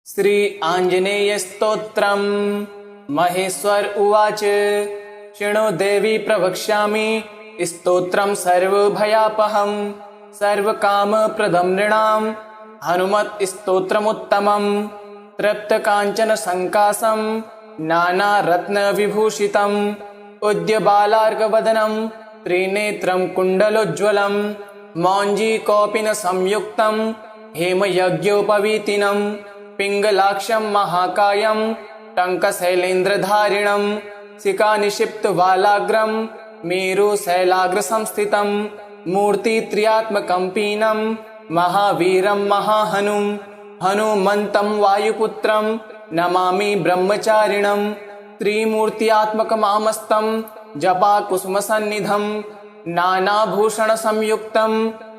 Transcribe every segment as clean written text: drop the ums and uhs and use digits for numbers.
श्री आञ्जनेयस्तोत्रम्। महेश्वर उवाच। शृणु देवी प्रवक्ष्यामि स्तोत्रं सर्वभयापहं सर्वकामप्रदं नृणां हनुमत् स्तोत्रमुत्तमं। तृप्तकाञ्चन संकाशं नानारत्नविभूषितम् उद्यबालार्कवदनं त्रिनेत्रं कुण्डलोज्ज्वलं मौञ्जीकौपीन संयुक्तं हेमयज्ञोपवीतिनं पिङ्गलाक्षं महाकायं टङ्कशैलेन्द्रधारिणं शिखानिक्षिप्तवालाग्रं मेरुशैलाग्रसंस्थितं मूर्तित्रयात्मकं पीनं महावीरं महाहनुं हनुमन्तं वायुपुत्रं नमामि ब्रह्मचारिणं। त्रिमूर्त्यात्मकमामस्तं जपाकुसुमसन्निधं नानाभूषणसंयुक्तं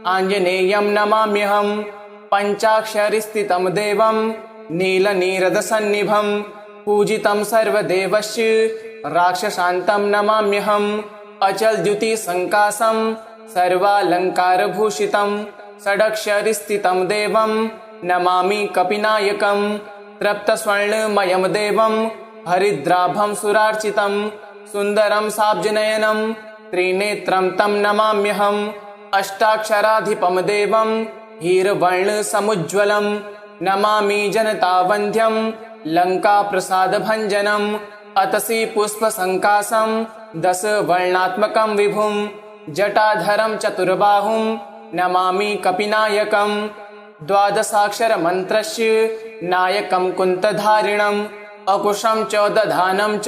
आञ्जनेयं नमाम्यहं। पञ्चाक्षरिस्थितं देवं नीलनीरदसन्निभं पूजितं सर्वदेवस्य राक्षसान्तं नमाम्यहम्। अचलद्युतिसङ्काशं सर्वालङ्कारभूषितं षडक्षरिस्थितं देवं नमामि कपिनायकं। तृप्तस्वर्णमयं देवं हरिद्राभं सुरार्चितं सुन्दरं साब्जनयनं त्रिनेत्रं तं नमाम्यहम्। अष्टाक्षराधिपं देवं हीरवर्णसमुज्ज्वलं नमामि जनतावन्ध्यं लङ्काप्रसादभञ्जनम्। अतसि पुष्पसङ्काशं दशवर्णात्मकं विभुं जटाधरं चतुर्बाहुं नमामि कपिनायकं। द्वादशाक्षरमन्त्रस्य नायकं कुन्तधारिणं अकुशं च दधानं च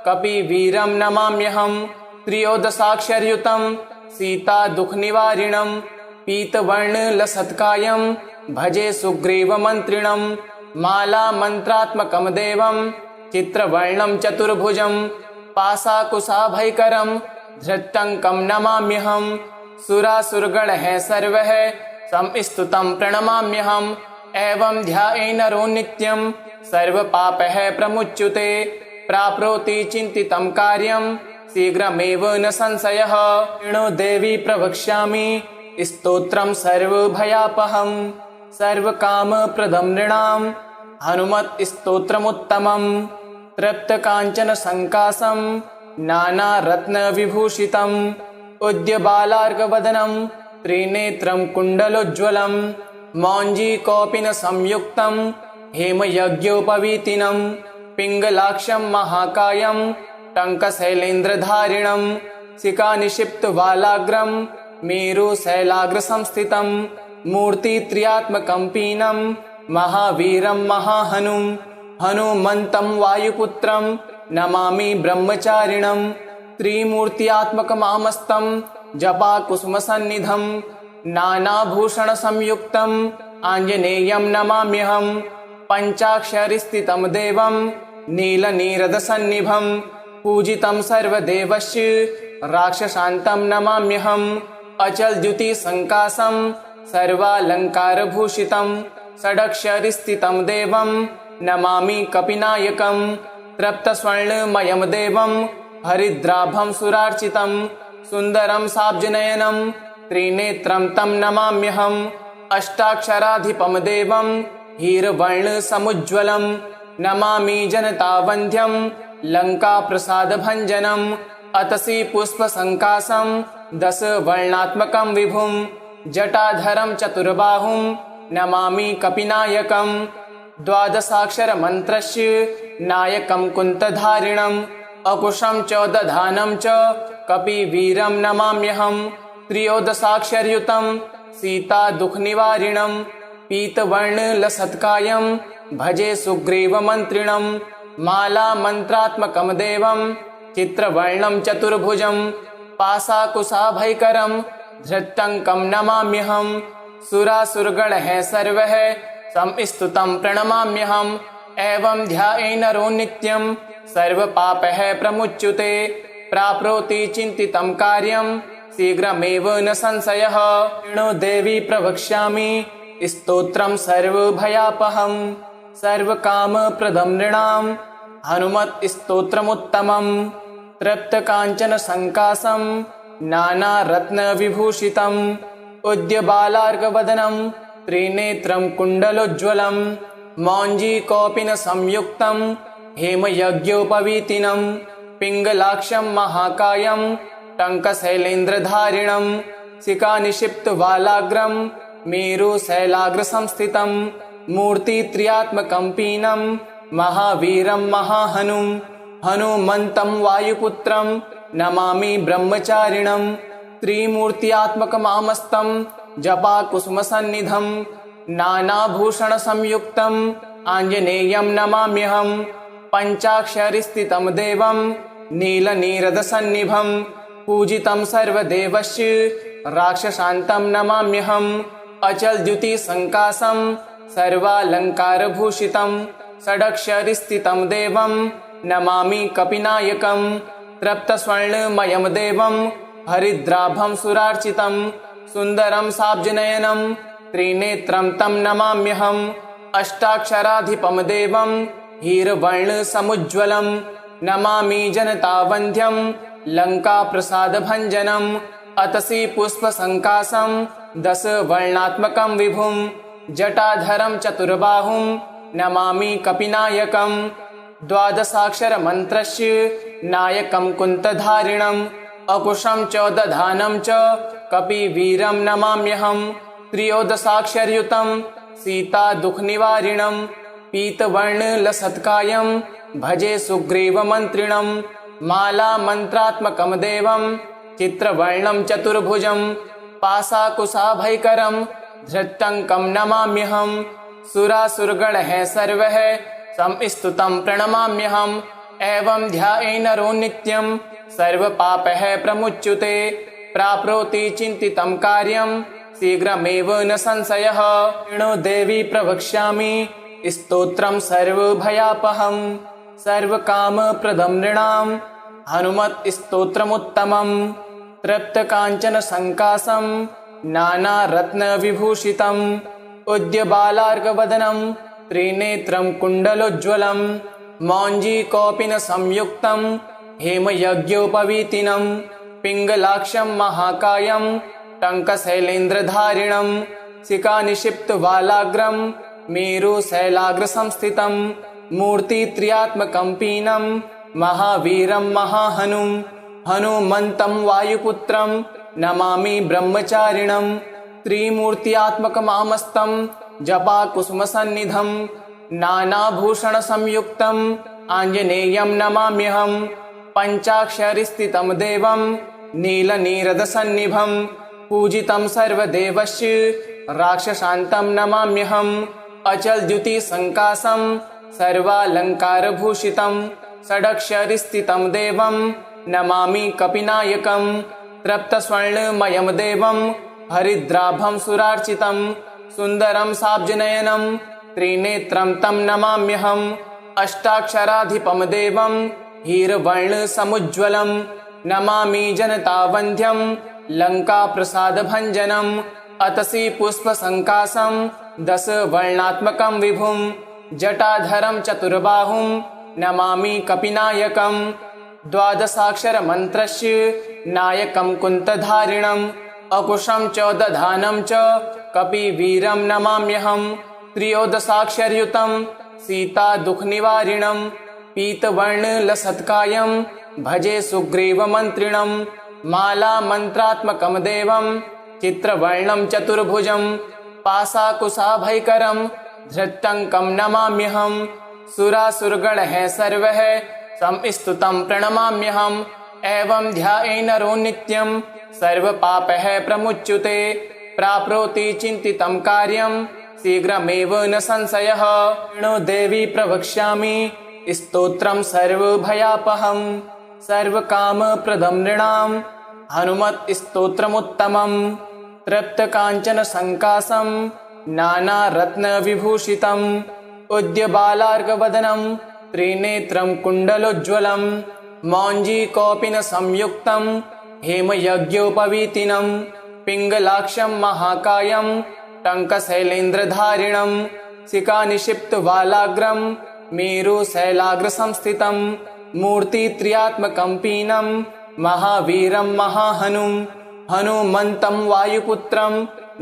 कपिवीरं नमाम्यहम्। त्रयोदशाक्षरयुतं सीतादुःखनिवारिणं पीतवर्णलसत्कायं भजे सुग्रीवमन्त्रिणं मालामन्त्रात्मकं देवं चित्रवर्णं चतुर्भुजं पाशाकुशाभयकरं धृतटङ्कं नमाम्यहम्। सुरासुरगणः सर्वः संस्तुतं प्रणमाम्यहम्। एवं ध्याये नरो नित्यं सर्वपापः प्रमुच्यते प्राप्नोति चिन्तितं कार्यं शीघ्रमेव न संशयः। शृणु देवी प्रवक्ष्यामि स्तोत्रं सर्वभयापहं सर्वकामप्रदं नृणां हनुमत् स्तोत्रमुत्तमं। तृप्तकाञ्चन संकाशं नानारत्नविभूषितं उद्यबालार्कवदनं त्रिनेत्रं कुण्डलोज्ज्वलं मौञ्जीकौपीन संयुक्तं हेमयज्ञोपवीतिनं पिङ्गलाक्षं महाकायं टङ्कशैलेन्द्रधारिणं शिखानिक्षिप्तवालाग्रं मेरुशैलाग्रसंस्थितं मूर्तित्रयात्मकं पीनं महावीरं महाहनुं हनुमन्तं वायुपुत्रं नमामि ब्रह्मचारिणं। त्रिमूर्त्यात्मकमामस्तं जपाकुसुमसन्निधं नानाभूषणसंयुक्तं आञ्जनेयं नमाम्यहम्। पञ्चाक्षरिस्थितं देवं नीलनीरदसन्निभं पूजितं सर्वदेवस्य राक्षसान्तं नमाम्यहम्। अचलद्युतिसङ्काशं सर्वालङ्कारभूषितं षडक्षरिस्थितं देवं नमामि कपिनायकं। तृप्तस्वर्णमयं देवं हरिद्राभं सुरार्चितं सुन्दरं साब्जनयनं त्रिनेत्रं तं नमाम्यहम्। अष्टाक्षराधिपं देवं हीरवर्णसमुज्ज्वलं नमामि जनतावन्ध्यं लङ्काप्रसादभञ्जनम्। अतसि पुष्पसङ्काशं दशवर्णात्मकं विभुं जटाधरं चतुर्बाहुं नमामि कपिनायकं। द्वादशाक्षरमन्त्रस्य नायकं कुन्तधारिणं अकुशं च दधानं च कपिवीरं नमाम्यहम्। त्रयोदशाक्षरयुतं सीतादुःखनिवारिणं पीतवर्णलसत्कायं भजे सुग्रीवमन्त्रिणं मालामन्त्रात्मकं देवं चित्रवर्णं चतुर्भुजं पाशाकुशाभयकरं धृतटङ्कं नमाम्यहम्। सुरासुरगणः सर्वः संस्तुतं प्रणमाम्यहम्। एवं ध्याये नरो नित्यं सर्वपापः प्रमुच्यते प्राप्नोति चिन्तितं कार्यं शीघ्रमेव न संशयः। शृणु देवी प्रवक्ष्यामि स्तोत्रं सर्वभयापहं सर्वकामप्रदं नृणां हनुमत् स्तोत्रमुत्तमं। तृप्तकाञ्चन संकाशं नानारत्नविभूषितं उद्यबालार्कवदनं त्रिनेत्रं कुण्डलोज्ज्वलं मौञ्जीकौपिन संयुक्तं हेमयज्ञोपवीतिनं पिङ्गलाक्षं महाकायं टङ्कशैलेन्द्रधारिणं शिखानिक्षिप्तवालाग्रं मेरुशैलाग्रसंस्थितं मूर्तित्रयात्मकं महावीरं महाहनुं हनुमन्तं वायुपुत्रं नमामि ब्रह्मचारिणं त्रिमूर्त्यात्मकमामस्तं जपाकुसुमसन्निधं नानाभूषणसंयुक्तम् आञ्जनेयं नमाम्यहं पञ्चाक्षरिस्थितं देवं नीलनीरदसन्निभं पूजितं सर्वदेवस्य राक्षसान्तं नमाम्यहम् अचलद्युतिसङ्काशं सर्वालङ्कारभूषितं षडक्षरिस्थितं देवं नमामि कपिनायकं तृप्तस्वर्णमयं देवं हरिद्राभं सुरार्चितं सुन्दरं साब्जनयनं त्रिनेत्रं तं नमाम्यहम् अष्टाक्षराधिपं देवं हीरवर्णसमुज्ज्वलं नमामि जनतावन्ध्यं लङ्काप्रसादभञ्जनम् अतसि पुष्पसङ्काशं दशवर्णात्मकं विभुं जटाधरं चतुर्बाहुं नमामि कपिनायकं द्वादशाक्षरमन्त्रस्य नायकं कुन्तधारिणम् अकुशं च दधानं च कपिवीरं नमाम्यहम् त्रयोदशाक्षरयुतं सीतादुःखनिवारिणं पीतवर्णलसत्कायं भजे सुग्रीवमन्त्रिणं मालामन्त्रात्मकं देवं चित्रवर्णं चतुर्भुजं पाशाकुशाभयकरं धृतङ्कं नमाम्यहं सुरासुरगणः सर्वः संस्तुतं प्रणमाम्यहम् एवं ध्यायेन नरो नित्यं सर्वपापः प्रमुच्यते प्राप्नोति चिन्तितं कार्यं शीघ्रमेव न संशयः। णो देवी प्रवक्ष्यामि स्तोत्रं सर्वभयापहं सर्वकामप्रदं नृणां हनुमत् स्तोत्रमुत्तमं तृप्तकाञ्चनसङ्काशं नानारत्नविभूषितम् उद्यबालार्कवदनं त्रिनेत्रं कुण्डलोज्ज्वलं मौञ्जीकौपिनसंयुक्तं हेमयज्ञोपवीतिनं पिङ्गलाक्षं महाकायं टङ्कशैलेन्द्रधारिणं शिखानिक्षिप्तवालाग्रं मेरुशैलाग्रसंस्थितं मूर्तित्रयात्मकं महावीरं महाहनुं हनुमन्तं वायुपुत्रं नमामि ब्रह्मचारिणं त्रिमूर्त्यात्मकमामस्तं जपाकुसुमसन्निधं नानाभूषणसंयुक्तं आञ्जनेयं नमाम्यहं पञ्चाक्षरिस्थितं देवं नीलनीरदसन्निभं पूजितं सर्वदेवस्य राक्षसान्तं नमाम्यहम् अचलद्युतिसङ्काशं सर्वालङ्कारभूषितं षडक्षरिस्थितं देवं नमामि कपिनायकं तृप्तस्वर्णमयं देवं हरिद्राभं सुरार्चितं सुन्दरं साब्जनयनं त्रिनेत्रं तं नमाम्यहम् अष्टाक्षराधिपं देवं हीरवर्णसमुज्ज्वलं नमामि जनतावन्ध्यं लङ्काप्रसादभञ्जनम् अतसि पुष्पसङ्काशं दशवर्णात्मकं विभुं जटाधरं चतुर्बाहुं नमामि कपिनायकं द्वादशाक्षरमन्त्रस्य नायकं कुन्तधारिणम् अकुशं च दधानं च कपिवीरं नमाम्यहं त्रयोदशाक्षरयुतं सीतादुःखनिवारिणं पीतवर्णलसत्कायं भजे सुग्रीवमन्त्रिणं मालामन्त्रात्मकं देवं चित्रवर्णं चतुर्भुजं पाशाकुशाभयकरं धृतङ्कं नमाम्यहं सुरासुरगणः सर्वः संस्तुतं प्रणमाम्यहम् एवं ध्यायेन नरो नित्यं सर्वपापः प्रमुच्यते प्राप्नोति चिन्तितं कार्यं शीघ्रमेव न संशयः। णो देवी प्रवक्ष्यामि स्तोत्रं सर्वभयापहं सर्वकामप्रदं नृणां हनुमत् स्तोत्रमुत्तमं तृप्तकाञ्चनसङ्काशं नानारत्नविभूषितम् उद्यबालार्कवदनं त्रिनेत्रं कुण्डलोज्ज्वलं मौञ्जीकौपिनसंयुक्तं हेमयज्ञोपवीतिनं पिङ्गलाक्षं महाकायं टङ्कशैलेन्द्रधारिणं शिखानिक्षिप्तवालाग्रं मेरुशैलाग्रसंस्थितं मूर्तित्रयात्मकं महावीरं महाहनुं हनुमन्तं वायुपुत्रं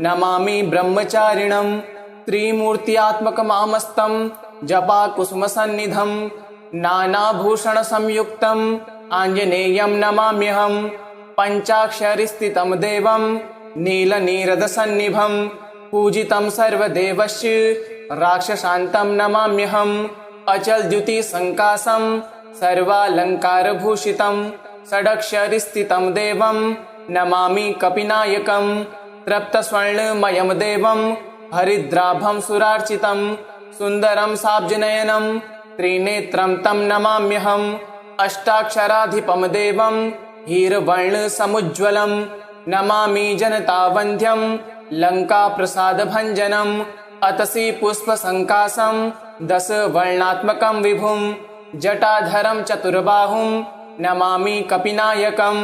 नमामि ब्रह्मचारिणं त्रिमूर्त्यात्मकमामस्तं जपाकुसुमसन्निधं नानाभूषणसंयुक्तं आञ्जनेयं नमाम्यहं पञ्चाक्षरिस्थितं देवं नीलनीरदसन्निभं पूजितं सर्वदेवस्य राक्षसान्तं नमाम्यहम् अचलद्युतिसङ्काशं सर्वालङ्कारभूषितं षडक्षरिस्थितं देवं नमामि कपिनायकं तृप्तस्वर्णमयं देवं हरिद्राभं सुरार्चितं सुन्दरं साब्जनयनं त्रिनेत्रं तं नमाम्यहम् अष्टाक्षराधिपं देवं हीरवर्णसमुज्ज्वलं नमामि जनतावन्ध्यं लङ्काप्रसादभञ्जनम् अतसि पुष्पसङ्काशं दशवर्णात्मकं विभुं जटाधरं चतुर्बाहुं नमामि कपिनायकं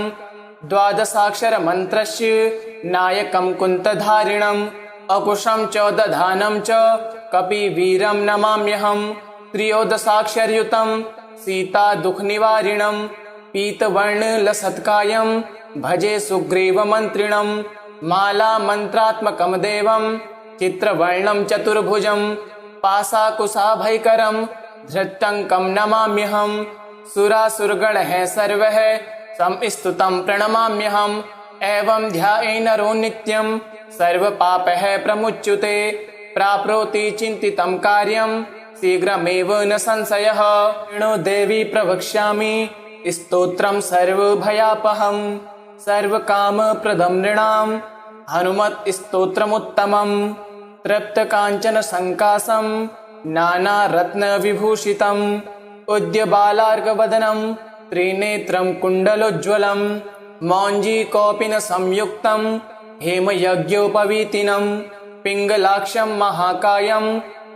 द्वादशाक्षरमन्त्रस्य नायकं कुन्तधारिणम् अकुशं च दधानं च कपिवीरं नमाम्यहं त्रयोदशाक्षरयुतं सीतादुःखनिवारिणं पीतवर्णलसत्कायं भजे सुग्रीवमन्त्रिणं मालामन्त्रात्मकं देवं चित्रवर्णं चतुर्भुजं पाशाकुशाभयकरं धृतङ्कं नमाम्यहं सुरासुरगणः सर्वः संस्तुतं प्रणमाम्यहम् एवं ध्यायेन्नरो नित्यं सर्वपापः प्रमुच्यते प्राप्नोति चिन्तितं कार्यं शीघ्रमेव न संशयः। णो देवी प्रवक्ष्यामि स्तोत्रं सर्वभयापहं सर्वकामप्रदं नृणां हनुमत् स्तोत्रमुत्तमं तृप्तकाञ्चनसङ्काशं नानारत्नविभूषितम् उद्यबालार्कवदनं त्रिनेत्रं कुण्डलोज्ज्वलं मौञ्जीकौपीनसंयुक्तं हेमयज्ञोपवीतिनं पिङ्गलाक्षं महाकायं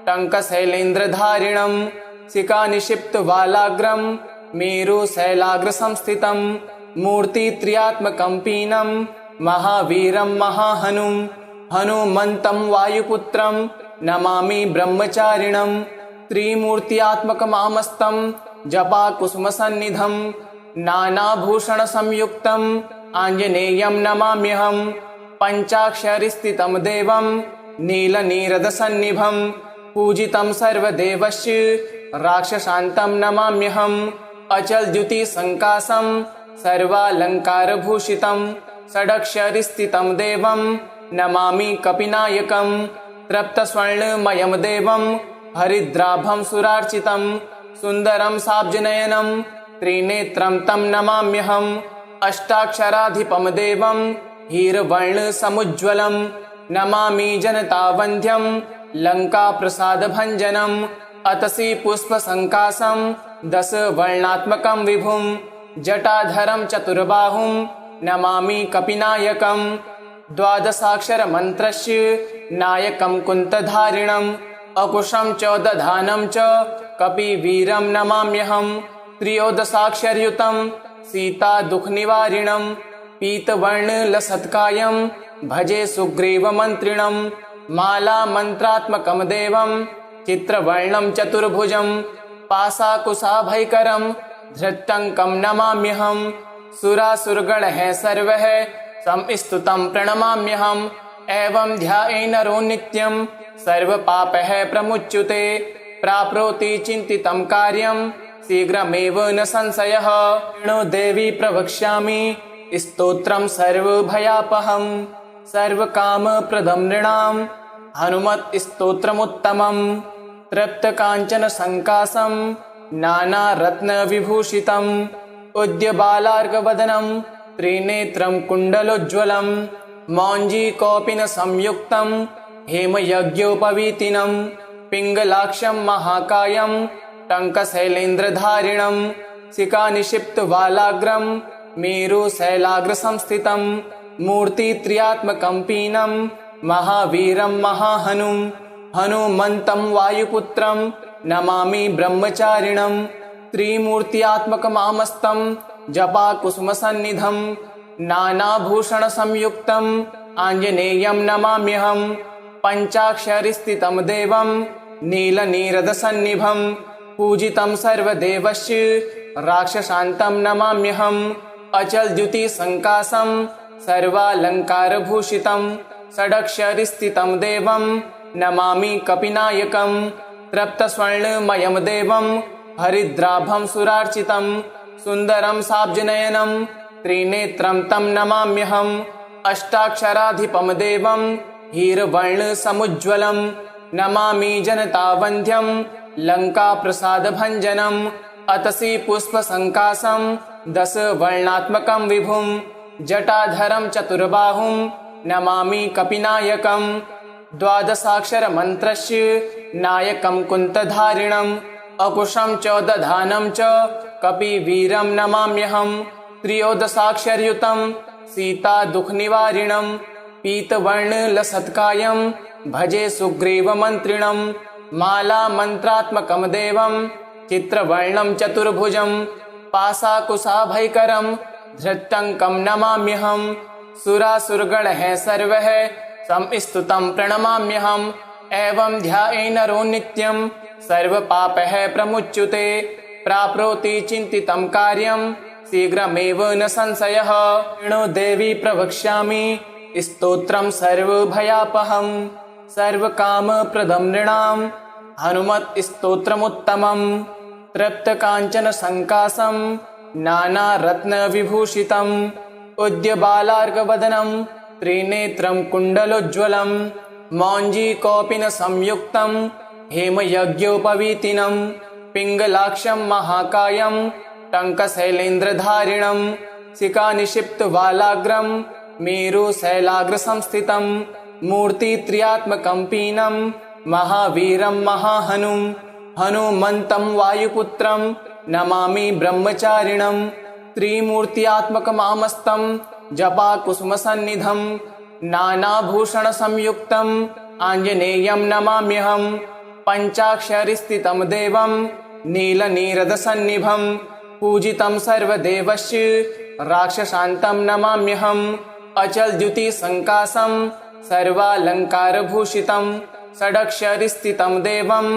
टङ्कशैलेन्द्रधारिणं शिखानिक्षिप्तवालाग्रं मेरुशैलाग्रसंस्थितं मूर्तित्रयात्मकं पीनं महावीरं महाहनुं हनुमन्तं वायुपुत्रं नमामि ब्रह्मचारिणं त्रिमूर्त्यात्मकमामस्तं जपाकुसुमसन्निधं नानाभूषणसंयुक्तं आञ्जनेयं नमाम्यहं पञ्चाक्षरिस्थितं देवं नीलनीरदसन्निभं पूजितं सर्वदेवस्य राक्षसान्तं नमाम्यहम् अचलद्युतिसङ्काशं सर्वालङ्कारभूषितं षडक्षरिस्थितं देवं नमामि कपिनायकं तृप्तस्वर्णमयं देवं हरिद्राभं सुरार्चितं सुन्दरं साब्जनयनं त्रिनेत्रं तं नमाम्यहम् अष्टाक्षराधिपं देवं हीरवर्णसमुज्ज्वलं नमामि जनतावन्ध्यं लङ्काप्रसादभञ्जनम् अतसि पुष्पसङ्काशं दशवर्णात्मकं विभुं जटाधरं चतुर्बाहुं नमामि कपिनायकं द्वादशाक्षरमन्त्रस्य नायकं कुन्तधारिणम् अकुशं च दधानं च कपिवीरं नमाम्यहं त्रयोदशाक्षरयुतं सीतादुःखनिवारिणं पीतवर्णलसत्कायं भजे सुग्रीवमन्त्रिणं मालामन्त्रात्मकं देवं चित्रवर्णं चतुर्भुजं पाशाकुशाभयकरं धृतङ्कं नमाम्यहं सुरासुरगणः सर्वः संस्तुतं प्रणमाम्यहम् एवं ध्यायेन्नरो नित्यं सर्वपापः प्रमुच्यते प्राप्नोति चिन्तितं कार्यं शीघ्रमेव न संशयः। णो देवी प्रवक्ष्यामि स्तोत्रं सर्वभयापहं सर्वकामप्रदं नृणां हनुमत् स्तोत्रमुत्तमं तृप्तकाञ्चनसङ्काशं नानारत्नविभूषितम् उद्यबालार्कवदनं त्रिनेत्रं कुण्डलोज्ज्वलं मौञ्जीकौपीनसंयुक्तं हेमयज्ञोपवीतिनं पिङ्गलाक्षं महाकायं टङ्कशैलेन्द्रधारिणं शिखानिक्षिप्तवालाग्रं मेरुशैलाग्रसंस्थितं मूर्तित्रयात्मकं पीनं महावीरं महाहनुं हनुमन्तं वायुपुत्रं नमामि ब्रह्मचारिणं त्रिमूर्त्यात्मकमामस्तं जपाकुसुमसन्निधं नानाभूषणसंयुक्तं आञ्जनेयं नमाम्यहं पञ्चाक्षरिस्थितं देवं नीलनीरदसन्निभं पूजितं सर्वदेवस्य राक्षसान्तं नमाम्यहम् अचलद्युतिसङ्काशं सर्वालङ्कारभूषितं षडक्षरिस्थितं देवं नमामि कपिनायकं तृप्तस्वर्णमयं देवं हरिद्राभं सुरार्चितं सुन्दरं साब्जनयनं त्रिनेत्रं तं नमाम्यहम् अष्टाक्षराधिपं देवं हीरवर्णसमुज्ज्वलं नमामि जनतावन्ध्यं लङ्काप्रसादभञ्जनम् अतसि पुष्पसङ्कासं दशवर्णात्मकं विभुं जटाधरं चतुर्बाहुं नमामि कपिनायकं द्वादशाक्षरमन्त्रस्य नायकं कुन्तधारिणम् अकुशं च दधानं च कपिवीरं नमाम्यहम् त्रयोदशाक्षरयुतं सीतादुःखनिवारिणं पीतवर्णलसत्कायं भजे सुग्रीवमन्त्रिणं मालामन्त्रात्मकं देवं चित्रवर्णं चतुर्भुजं पाशाकुशाभयकरं धृतङ्कं नमाम्यहम् सुरासुरगणः सर्वः संस्तुतं प्रणमाम्यहम् एवं ध्याये नरो नित्यं सर्वपापः प्रमुच्यते प्राप्नोति चिन्तितं कार्यं शीघ्रमेव न संशयः। णो देवी प्रवक्ष्यामि स्तोत्रं सर्वभयापहं सर्वकामप्रदं नृणां हनुमत् स्तोत्रमुत्तमं तृप्तकाञ्चनसङ्कासं नानारत्नविभूषितम् उद्यबालार्कवदनं त्रिनेत्रं कुण्डलोज्ज्वलं मौञ्जीकौपीनसंयुक्तं हेमयज्ञोपवीतिनं पिङ्गलाक्षं महाकायं टङ्कशैलेन्द्रधारिणं शिखानिक्षिप्तवालाग्रं मेरुशैलाग्रसंस्थितं मूर्तित्रयात्मकं पीनं महावीरं महाहनुं हनुमन्तं वायुपुत्रं नमामि ब्रह्मचारिणं त्रिमूर्त्यात्मकमामस्तं जपाकुसुमसन्निधं नानाभूषणसंयुक्तं आञ्जनेयं नमाम्यहं पञ्चाक्षरस्थितं देवं नीलनीरदसन्निभं पूजितं सर्वदेवस्य राक्षसान्तं नमाम्यहम् अचलद्युतिसङ्कासं सर्वालङ्कारभूषितं षडक्षरस्थितं देवं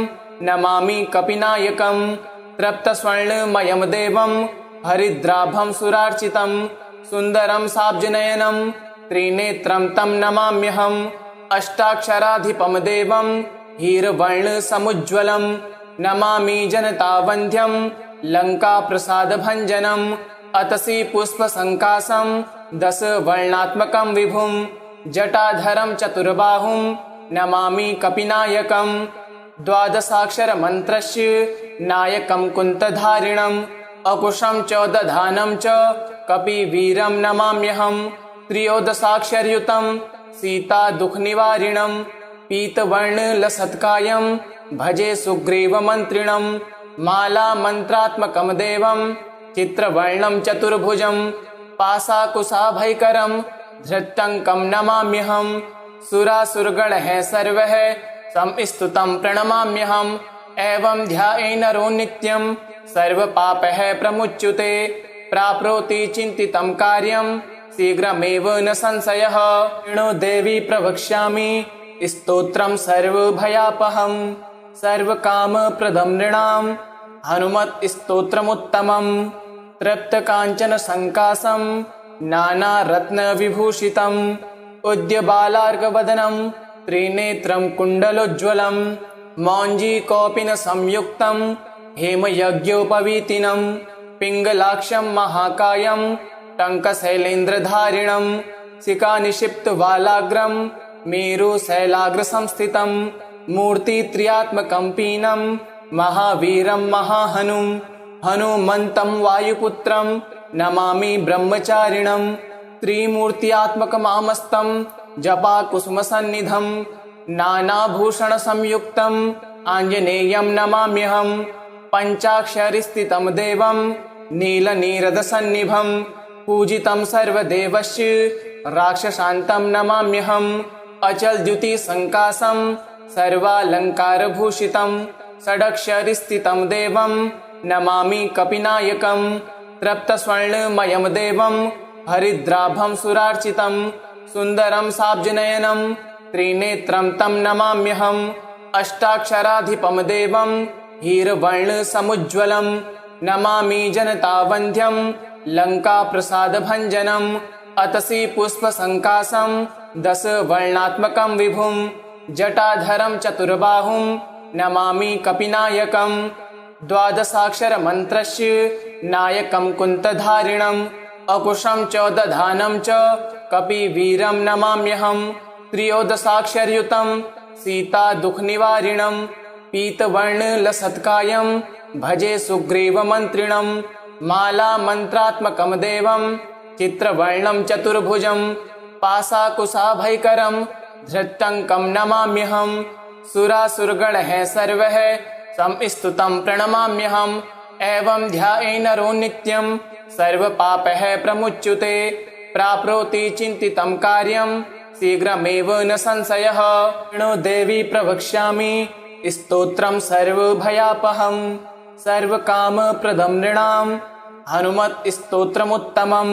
नमामि कपिनायकं तृप्तस्वर्णमयं देवं हरिद्राभं सुरार्चितं सुन्दरं साब्जनयनं त्रिनेत्रं तं नमाम्यहम् अष्टाक्षराधिपं देवं हीरवर्णसमुज्ज्वलं नमामि जनतावन्ध्यं लङ्काप्रसादभञ्जनम् अतसि पुष्पसङ्कासं दशवर्णात्मकं विभुं जटाधरं चतुर्बाहुं नमामि कपिनायकं द्वादशाक्षरमन्त्रस्य नायकं कुन्तधारिणम् अकुशं च दधानं च कपिवीरं नमाम्यहम् त्रयोदशाक्षरयुतं सीतादुःखनिवारिणं पीतवर्णलसत्कायं भजे सुग्रीवमन्त्रिणं मालामन्त्रात्मकं देवं चित्रवर्णं चतुर्भुजं पाशाकुशाभयकरं धृतङ्कं नमाम्यहम् सुरासुरगणः सर्वः संस्तुतं प्रणमाम्यहम् एवं ध्याये नरो नित्यं सर्वपापः प्रमुच्यते प्राप्नोति चिन्तितं कार्यं शीघ्रमेव न संशयः। णो देवी प्रवक्ष्यामि स्तोत्रं सर्वभयापहं सर्वकामप्रदं नृणां हनुमत् स्तोत्रमुत्तमं तृप्तकाञ्चनसङ्कासं नानारत्नविभूषितम् उद्यबालार्कवदनं त्रिनेत्रं कुण्डलोज्ज्वलं मौञ्जीकौपीनसंयुक्तं हेमयज्ञोपवीतिनं पिङ्गलाक्षं महाकायं टङ्कशैलेन्द्रधारिणं शिखानिक्षिप्तवालाग्रं मेरुशैलाग्रसंस्थितं मूर्तित्रयात्मकं पीनं महावीरं महाहनुं हनुमन्तं वायुपुत्रं नमामि ब्रह्मचारिणं त्रिमूर्त्यात्मकमामस्तं जपाकुसुमसन्निधं नानाभूषणसंयुक्तं आञ्जनेयं नमाम्यहम् पञ्चाक्षरस्थितं देवं नीलनीरदसन्निभं पूजितं सर्वदेवस्य राक्षसान्तं नमाम्यहम् अचलद्युतिसङ्कासं सर्वालङ्कारभूषितं षडक्षरस्थितं देवं नमामि कपिनायकं तृप्तस्वर्णमयं देवं हरिद्राभं सुरार्चितं सुन्दरं साब्जनयनं त्रिनेत्रं तं नमाम्यहम् अष्टाक्षराधिपं देवं हीरवर्णसमुज्ज्वलं नमामि जनतावन्ध्यं लङ्काप्रसादभञ्जनम् अतसि पुष्पसङ्कासं दशवर्णात्मकं विभुं जटाधरं चतुर्बाहुं नमामि कपिनायकं द्वादशाक्षरमन्त्रस्य नायकं कुन्तधारिणम् अकुशं च दधानं च कपिवीरं नमाम्यहं त्रयोदशाक्षरयुतं सीता दुःखनिवारिणं पीतवर्णलसत्कायं भजे सुग्रीवमन्त्रिणं मालामन्त्रात्मकं देवं चित्रवर्णं चतुर्भुजं पाशाकुशाभयकरं धृतङ्कं नमाम्यहं सुरासुरगणः सर्वः संस्तुतं प्रणमाम्यहम् एवं ध्यायेन्नरो नित्यं सर्वपापः प्रमुच्यते प्राप्नोति चिन्तितं कार्यं शीघ्रमेव न संशयः। नो देवी प्रवक्ष्यामि स्तोत्रं सर्वभयापहं सर्वकामप्रदं नृणां हनुमत् स्तोत्रमुत्तमं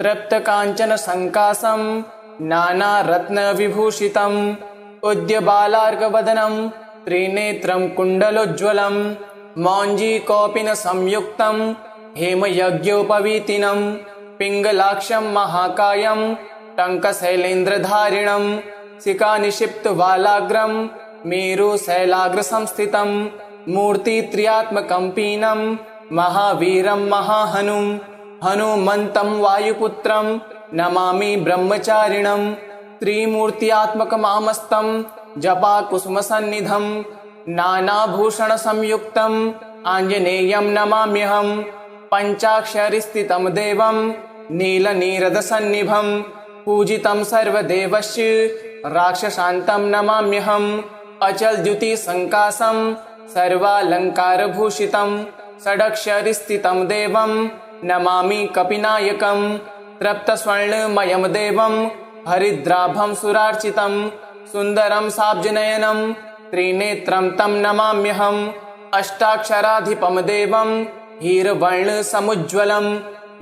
तृप्तकाञ्चनसङ्काशं नानारत्नविभूषितं उद्यबालार्कवदनं त्रिनेत्रं कुण्डलोज्ज्वलं मौञ्जीकौपीनसंयुक्तं हेमयज्ञोपवीतिनं पिङ्गलाक्षं महाकायं टङ्कशैलेन्द्रधारिणं शिखानिक्षिप्तवालाग्रं मेरुशैलाग्रसंस्थितं मूर्तित्रयात्मकं पीनं महावीरं महाहनुं हनुमन्तं वायुपुत्रं नमामि ब्रह्मचारिणं त्रिमूर्त्यात्मकमामस्तं जपाकुसुमसन्निधं नानाभूषणसंयुक्तं आञ्जनेयं नमाम्यहं पञ्चाक्षरस्थितं देवं नीलनीरदसन्निभं पूजितं सर्वदेवस्य राक्षसान्तं नमाम्यहं अचलद्युतिसङ्काशं सर्वालङ्कारभूषितं षडक्षरस्थितं देवं नमामि कपिनायकं तृप्तस्वर्णमयं देवं हरिद्राभं सुरार्चितं सुन्दरं साब्जनयनं त्रिनेत्रं तं नमाम्यहम् अष्टाक्षराधिपं देवं हीरवर्णसमुज्ज्वलं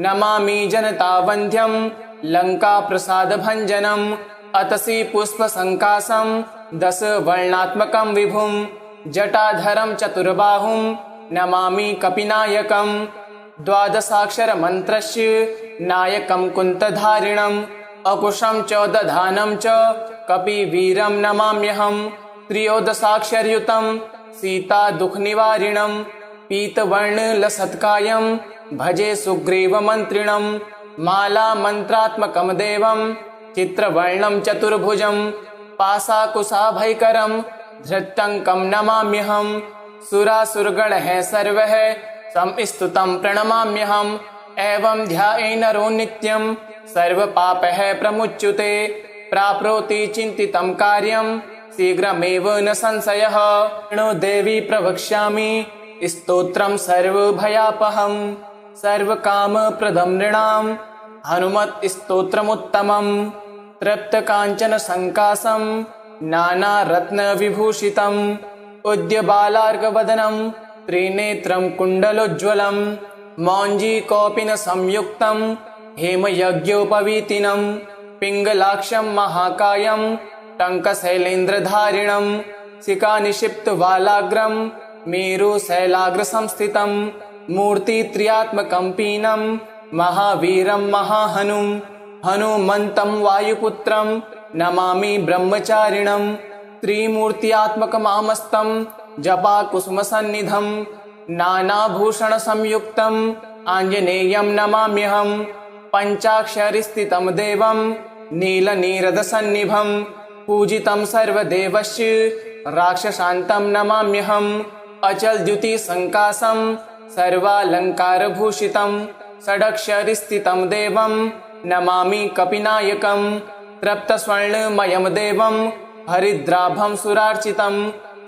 नमामि जनतावन्ध्यं लङ्काप्रसादभञ्जनम् अतसि पुष्पसङ्काशं दशवर्णात्मकं विभुं जटाधरं चतुर्बाहुं नमामि कपिनायकं द्वादशाक्षरमन्त्रस्य नायकं कुन्तधारिणम् अकुशं च दधानं च कपिवीरं नमाम्यहं त्रयोदशाक्षरयुतं सीता दुःखनिवारिणं पीतवर्णलसत्कायं भजे सुग्रीवमन्त्रिणं मालामन्त्रात्मकं देवं चित्रवर्णं चतुर्भुजं पाशाकुशाभयकरं धृतङ्कं नमाम्यहं सुरासुरगणः सर्वः संस्तुतं प्रणमाम्यहम् एवं ध्यायेन्नरो नित्यं सर्वपापः प्रमुच्यते प्राप्नोति चिन्तितं कार्यं शीघ्रमेव न संशयः। नो देवी प्रवक्ष्यामि स्तोत्रं सर्वभयापहं सर्वकामप्रदं नृणां हनुमत् स्तोत्रमुत्तमं तृप्तकाञ्चनसङ्काशं नानारत्नविभूषितं उद्यबालार्कवदनं त्रिनेत्रं कुण्डलोज्ज्वलं मौञ्जीकौपीनसंयुक्तं हेमयज्ञोपवीतिनं पिङ्गलाक्षं महाकायं टङ्कशैलेन्द्रधारिणं शिखानिक्षिप्तवालाग्रं मेरुशैलाग्रसंस्थितं मूर्तित्रयात्मकं पीनं महावीरं महाहनुं हनुमन्तं वायुपुत्रं नमामि ब्रह्मचारिणं त्रिमूर्त्यात्मकमामस्तं जपाकुसुमसन्निधं नानाभूषणसंयुक्तं आञ्जनेयं नमाम्यहं पञ्चाक्षरस्थितं देवं नीलनीरदसन्निभं पूजितं सर्वदेवस्य राक्षसान्तं नमाम्यहम् अचलद्युतिसङ्काशं सर्वालङ्कारभूषितं षडक्षरस्थितं देवं नमामि कपिनायकं तृप्तस्वर्णमयं देवं हरिद्राभं सुरार्चितं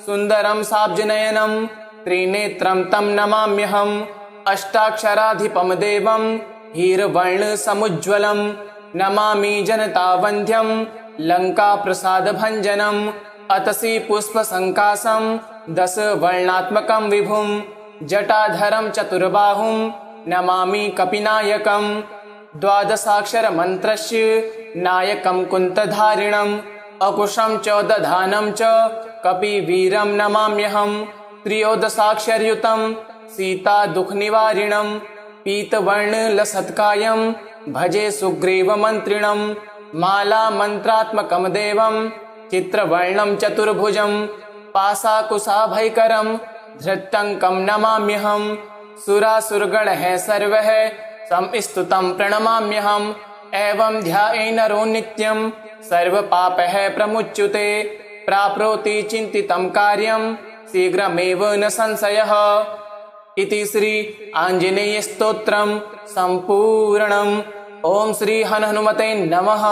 सुन्दरं साब्जनयनं त्रिनेत्रं तं नमाम्यहम् अष्टाक्षराधिपं देवं हीरवर्णसमुज्ज्वलं नमामि जनतावन्ध्यं लङ्काप्रसादभञ्जनम् अतसि पुष्पसङ्काशं दशवर्णात्मकं विभुं जटाधरं चतुर्बाहुं नमामि कपिनायकं द्वादशाक्षरमन्त्रस्य नायकं कुन्तधारिणम् अकुशं च दधानं च कपिवीरं नमाम्यहं त्रयोदशाक्षरयुतं सीता दुःखनिवारिणं पीतवर्णलसत्कायं भजे सुग्रीवमन्त्रिणं मालामन्त्रात्मकं देवं चित्रवर्णं चतुर्भुजं पाशाकुशाभयकरं धृतङ्कं नमाम्यहं सुरासुरगणः सर्वः संस्तुतं प्रणमाम्यहम् एवं ध्याये नरो नित्यं सर्वपापः प्रमुच्यते प्राप्नोति चिन्तितं कार्यं शीघ्रमेव न संशयः। इति श्री आञ्जनेय स्तोत्रं सम्पूर्णम्। ओम श्री हनुमते नमः।